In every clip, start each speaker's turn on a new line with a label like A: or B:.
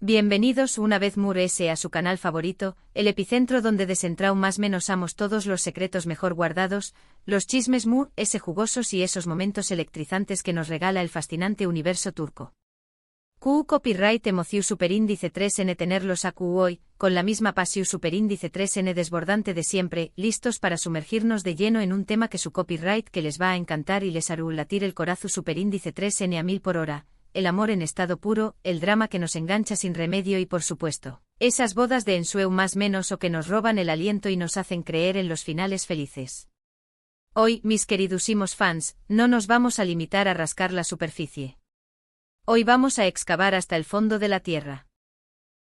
A: Bienvenidos una vez S a su canal favorito, el epicentro donde desentrao más menos amos todos los secretos mejor guardados, los chismes S jugosos y esos momentos electrizantes que nos regala el fascinante universo turco. Q copyright emociu superíndice 3N tenerlos a Q hoy, con la misma pasión superíndice 3N desbordante de siempre, listos para sumergirnos de lleno en un tema que su copyright que les va a encantar y les hará latir el corazón superíndice 3N a 1000 por hora. El amor en estado puro, el drama que nos engancha sin remedio y por supuesto, esas bodas de ensueu más menos o que nos roban el aliento y nos hacen creer en los finales felices. Hoy, mis queridísimos fans, no nos vamos a limitar a rascar la superficie. Hoy vamos a excavar hasta el fondo de la tierra.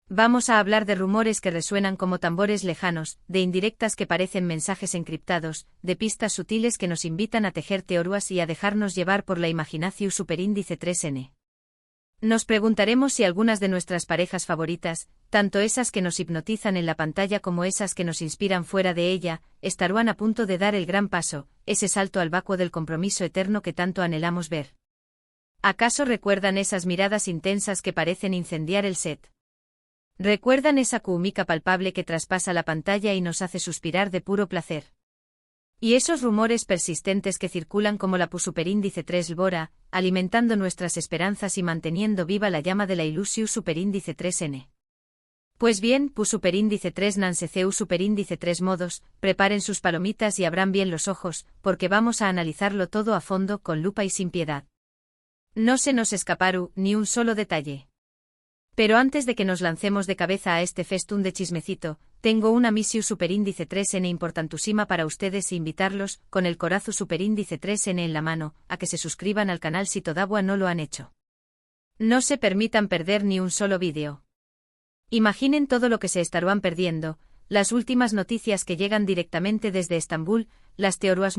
A: Vamos a hablar de rumores que resuenan como tambores lejanos, de indirectas que parecen mensajes encriptados, de pistas sutiles que nos invitan a tejer teorías y a dejarnos llevar por la imaginación superíndice 3N. Nos preguntaremos si algunas de nuestras parejas favoritas, tanto esas que nos hipnotizan en la pantalla como esas que nos inspiran fuera de ella, estarán a punto de dar el gran paso, ese salto al vacuo del compromiso eterno que tanto anhelamos ver. ¿Acaso recuerdan esas miradas intensas que parecen incendiar el set? ¿Recuerdan esa química palpable que traspasa la pantalla y nos hace suspirar de puro placer? Y esos rumores persistentes que circulan como la superíndice 3 Lbora, alimentando nuestras esperanzas y manteniendo viva la llama de la ilusión superíndice 3N. Pues bien, superíndice 3 Nanseceu superíndice 3 modos, preparen sus palomitas y abran bien los ojos, porque vamos a analizarlo todo a fondo con lupa y sin piedad. No se nos escaparu ni un solo detalle. Pero antes de que nos lancemos de cabeza a este festún de chismecito, tengo una misión superíndice 3N importantísima para ustedes e invitarlos, con el corazón superíndice 3N en la mano, a que se suscriban al canal si todavía no lo han hecho. No se permitan perder ni un solo vídeo. Imaginen todo lo que se estarán perdiendo, las últimas noticias que llegan directamente desde Estambul, las teorías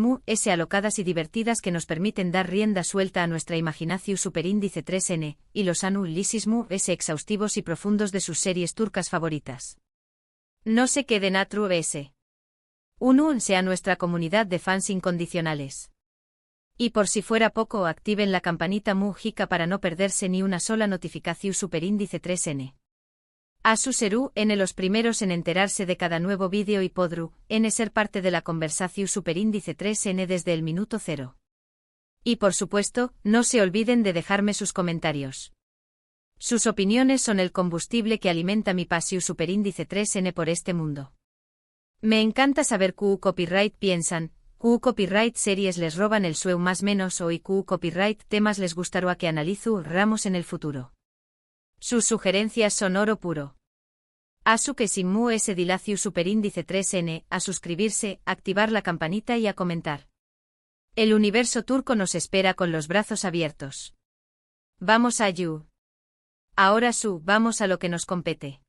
A: alocadas y divertidas que nos permiten dar rienda suelta a nuestra imaginación superíndice 3N, y los análisis exhaustivos y profundos de sus series turcas favoritas. No se queden a únanse a nuestra comunidad de fans incondicionales. Y por si fuera poco, activen la campanita mújica para no perderse ni una sola notificación superíndice 3N. Asu serú los primeros en enterarse de cada nuevo vídeo y podru ser parte de la conversación superíndice 3N desde el minuto cero. Y por supuesto, no se olviden de dejarme sus comentarios. Sus opiniones son el combustible que alimenta mi pasión superíndice 3N por este mundo. Me encanta saber Q copyright piensan, Q copyright series les roban el sueu más menos o y Q copyright temas les gustará que analizo ramos en el futuro. Sus sugerencias son oro puro. Asu que sin ese dilacio superíndice 3N, a suscribirse, activar la campanita y a comentar. El universo turco nos espera con los brazos abiertos. Vamos a you. Ahora vamos a lo que nos compete.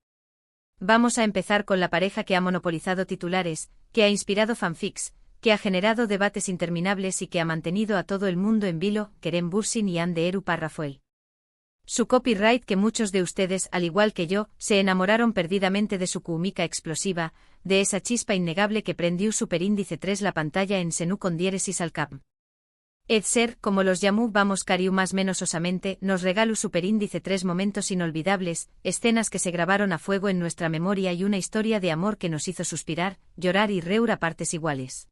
A: Vamos a empezar con la pareja que ha monopolizado titulares, que ha inspirado fanfics, que ha generado debates interminables y que ha mantenido a todo el mundo en vilo, Kerem Bürsin y Hande Erupar Rafael. Su copyright que muchos de ustedes, al igual que yo, se enamoraron perdidamente de su química explosiva, de esa chispa innegable que prendió superíndice 3 la pantalla en Senú con diéresis al cap. Ser, como los llamó vamos cariu más menos osamente, nos regaló superíndice 3 momentos inolvidables, escenas que se grabaron a fuego en nuestra memoria y una historia de amor que nos hizo suspirar, llorar y reír a partes iguales.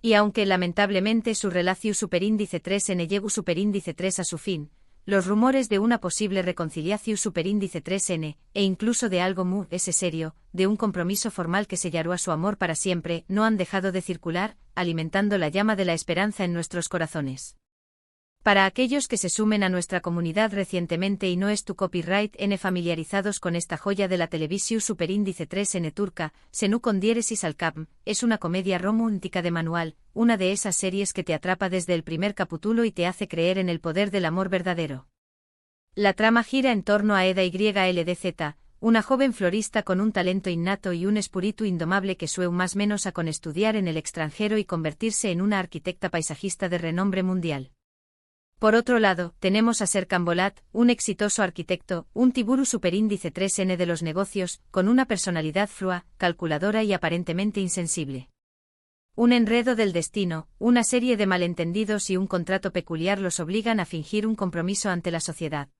A: Y aunque lamentablemente su relación superíndice 3N llegó superíndice 3 a su fin, los rumores de una posible reconciliación superíndice 3N, e incluso de algo ese serio, de un compromiso formal que sellará su amor para siempre, no han dejado de circular, alimentando la llama de la esperanza en nuestros corazones. Para aquellos que se sumen a nuestra comunidad recientemente y no es tu copyright familiarizados con esta joya de la televisión superíndice 3N turca, Senú con diéresis al cap, es una comedia romántica de manual, una de esas series que te atrapa desde el primer capítulo y te hace creer en el poder del amor verdadero. La trama gira en torno a Eda YLDZ, una joven florista con un talento innato y un espíritu indomable que sueu más menos a con estudiar en el extranjero y convertirse en una arquitecta paisajista de renombre mundial. Por otro lado, tenemos a Serkan Bolat, un exitoso arquitecto, un tiburu superíndice 3N de los negocios, con una personalidad flua, calculadora y aparentemente insensible. Un enredo del destino, una serie de malentendidos y un contrato peculiar los obligan a fingir un compromiso ante la sociedad.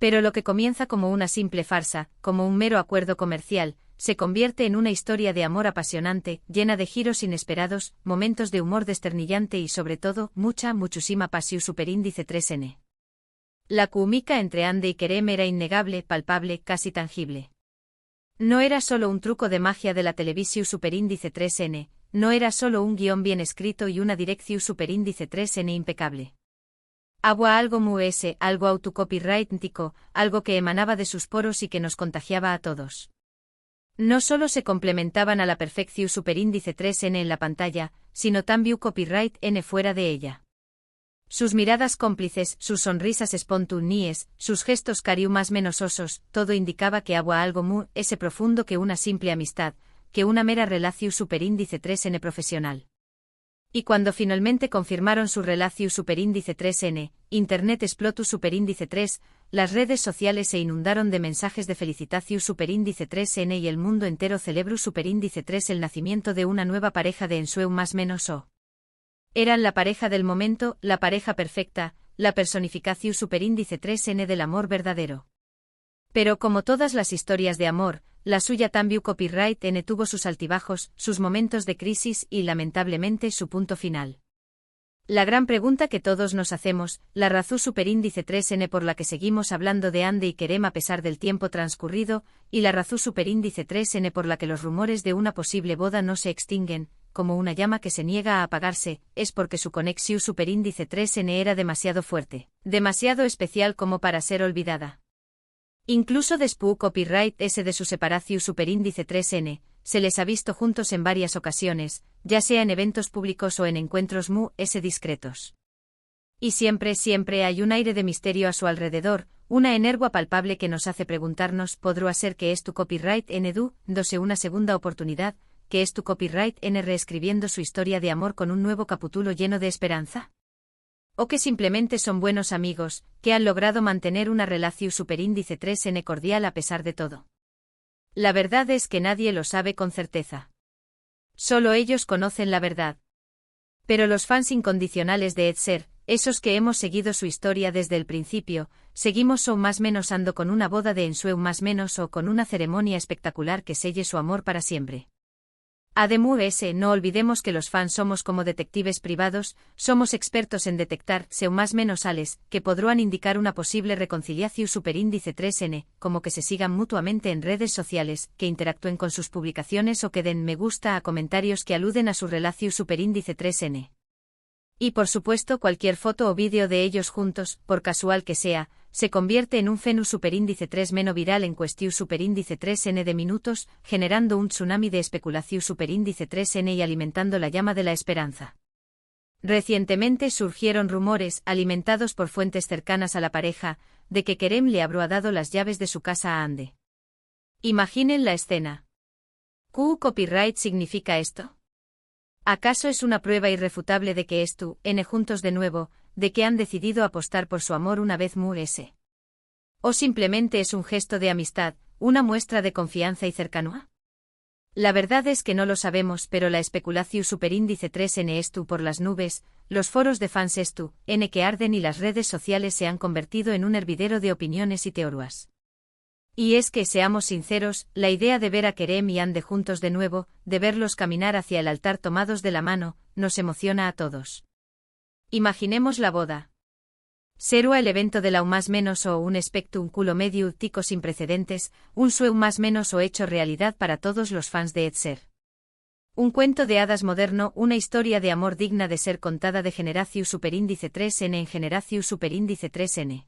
A: Pero lo que comienza como una simple farsa, como un mero acuerdo comercial, se convierte en una historia de amor apasionante, llena de giros inesperados, momentos de humor desternillante y sobre todo, muchísima pasión superíndice 3N. La química entre Andy y Kerem era innegable, palpable, casi tangible. No era solo un truco de magia de la televisión superíndice 3N, no era solo un guión bien escrito y una dirección superíndice 3N impecable. Había algo algo autocopyrightico, algo que emanaba de sus poros y que nos contagiaba a todos. No solo se complementaban a la perfección superíndice 3N en la pantalla, sino también copyright N fuera de ella. Sus miradas cómplices, sus sonrisas espontáneas, sus gestos cariu más menos osos, todo indicaba que había algo ese profundo que una simple amistad, que una mera relación superíndice 3N profesional. Y cuando finalmente confirmaron su relación superíndice 3N, Internet explotó superíndice 3, las redes sociales se inundaron de mensajes de felicitación superíndice 3N y el mundo entero celebró superíndice 3 el nacimiento de una nueva pareja de ensueu más menos o. Eran la pareja del momento, la pareja perfecta, la personificación superíndice 3N del amor verdadero. Pero como todas las historias de amor, la suya también copyright N tuvo sus altibajos, sus momentos de crisis y lamentablemente su punto final. La gran pregunta que todos nos hacemos, la razón superíndice 3N por la que seguimos hablando de Andy y Kerem a pesar del tiempo transcurrido, y la razón superíndice 3N por la que los rumores de una posible boda no se extinguen, como una llama que se niega a apagarse, es porque su conexión superíndice 3N era demasiado fuerte, demasiado especial como para ser olvidada. Incluso después copyright S de su separación superíndice 3N, se les ha visto juntos en varias ocasiones, ya sea en eventos públicos o en encuentros discretos. Y siempre hay un aire de misterio a su alrededor, una energía palpable que nos hace preguntarnos, ¿podrá ser que es tu copyright N dándose una segunda oportunidad, que es tu copyright N reescribiendo su historia de amor con un nuevo capítulo lleno de esperanza? ¿O que simplemente son buenos amigos, que han logrado mantener una relación superíndice 3N cordial a pesar de todo? La verdad es que nadie lo sabe con certeza. Solo ellos conocen la verdad. Pero los fans incondicionales de Ed, esos que hemos seguido su historia desde el principio, seguimos o más menos ando con una boda de ensueu más menos o con una ceremonia espectacular que selle su amor para siempre. Además, no olvidemos que los fans somos como detectives privados, somos expertos en detectar, seu más menos ales, que podrán indicar una posible reconciliación superíndice 3N, como que se sigan mutuamente en redes sociales, que interactúen con sus publicaciones o que den me gusta a comentarios que aluden a su relación superíndice 3N. Y por supuesto cualquier foto o vídeo de ellos juntos, por casual que sea, se convierte en un fenómeno superíndice 3 menos viral en cuestión superíndice 3N de minutos, generando un tsunami de especulación superíndice 3N y alimentando la llama de la esperanza. Recientemente surgieron rumores, alimentados por fuentes cercanas a la pareja, de que Kerem le habrá dado las llaves de su casa a Andy. Imaginen la escena. ¿Qué copyright significa esto? ¿Acaso es una prueba irrefutable de que N juntos de nuevo, de que han decidido apostar por su amor una vez más? ¿O simplemente es un gesto de amistad, una muestra de confianza y cercanía? La verdad es que no lo sabemos, pero la especulación superíndice 3N por las nubes, los foros de fans N que arden y las redes sociales se han convertido en un hervidero de opiniones y teorías. Y es que, seamos sinceros, la idea de ver a Kerem y Andy juntos de nuevo, de verlos caminar hacia el altar tomados de la mano, nos emociona a todos. Imaginemos la boda. ¿Será el evento de la más menos o un espectáculo medio tico sin precedentes, un sueño más menos o hecho realidad para todos los fans de Ed? Un cuento de hadas moderno, una historia de amor digna de ser contada de generación superíndice 3N en generación superíndice 3N.